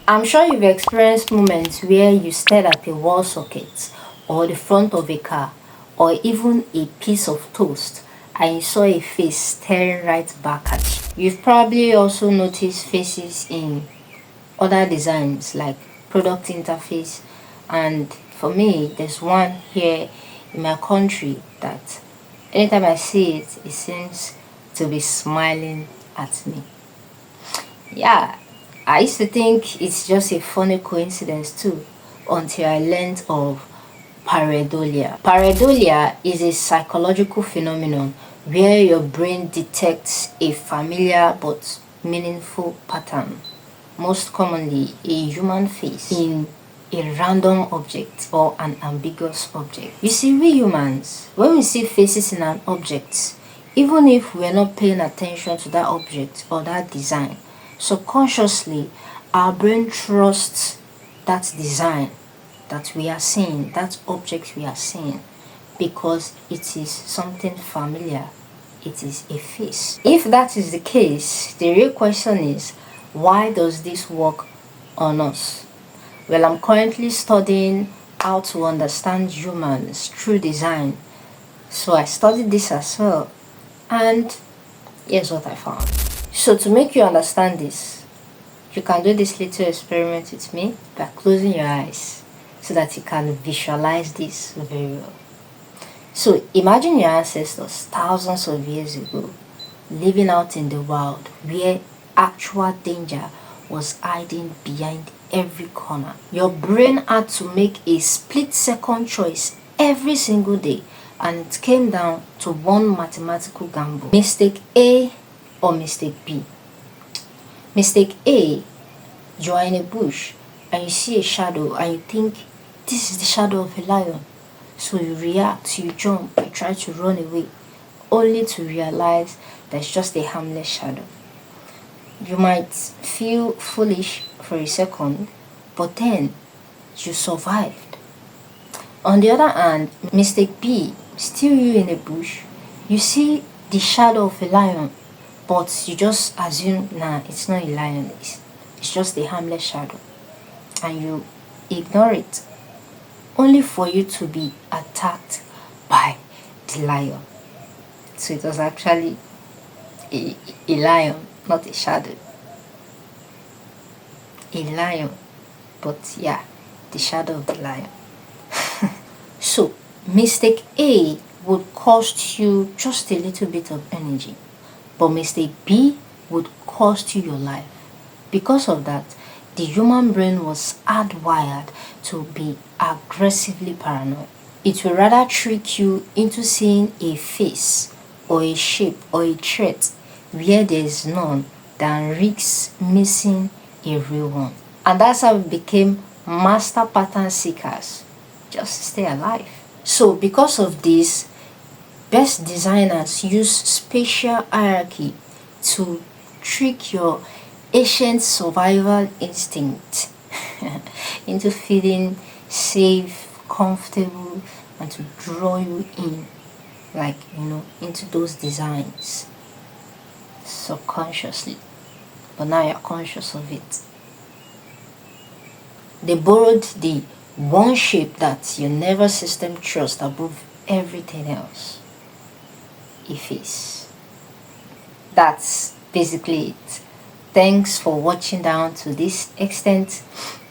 I'm sure you've experienced moments where you stared at a wall socket or the front of a car or even a piece of toast and you saw a face staring right back at you. You've probably also noticed faces in other designs like product interface, and for me there's one here in my country that anytime I see it, it seems to be smiling at me. Yeah, I used to think it's just a funny coincidence too until I learned of pareidolia. Pareidolia is a psychological phenomenon where your brain detects a familiar but meaningful pattern, most commonly a human face, in a random object or an ambiguous object. You see, we humans, when we see faces in an object, even if we're not paying attention to that object or that design, subconsciously our brain trusts that design that we are seeing, that object we are seeing, because it is something familiar, it is a face. If that is the case, the real question is, why does this work on us? Well, I'm currently studying how to understand humans through design, so I studied this as well, and here's what I found. So to make you understand this, you can do this little experiment with me by closing your eyes so that you can visualize this very well. So imagine your ancestors thousands of years ago living out in the wild where actual danger was hiding behind every corner. Your brain had to make a split-second choice every single day, and it came down to one mathematical gamble: mistake A or mistake B. Mistake A, you are in a bush and you see a shadow and you think this is the shadow of a lion. So you react, you jump, you try to run away, only to realize that's just a harmless shadow. You might feel foolish for a second, but then you survived. On the other hand, mistake B, still you in a bush, you see the shadow of a lion, but you just assume, nah, it's not a lion, it's just a harmless shadow, and you ignore it, only for you to be attacked by the lion. So it was actually a lion, not a shadow. A lion, but yeah, the shadow of the lion. So mistake A would cost you just a little bit of energy, but mistake B would cost you your life. Because of that, the human brain was hardwired to be aggressively paranoid. It will rather trick you into seeing a face or a shape or a threat where there is none than risk missing a real one. And that's how we became master pattern seekers, just to stay alive. So because of this, best designers use spatial hierarchy to trick your ancient survival instinct into feeling safe, comfortable, and to draw you in, like, into those designs subconsciously. But now you're conscious of it. They borrowed the one shape that your nervous system trusts above everything else: a face. That's basically it. Thanks for watching down to this extent.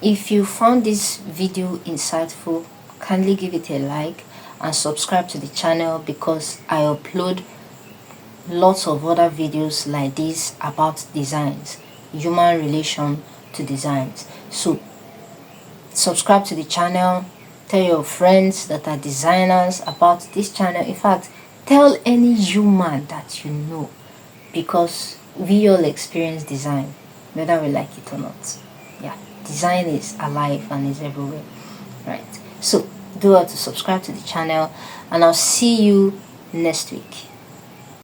If you found this video insightful, kindly give it a like and subscribe to the channel, because I upload lots of other videos like this about designs, human relation to designs. So subscribe to the channel, tell your friends that are designers about this channel. In fact, tell any human that you know, because we all experience design, whether we like it or not. Yeah, design is alive and is everywhere, right? So do well to subscribe to the channel, and I'll see you next week.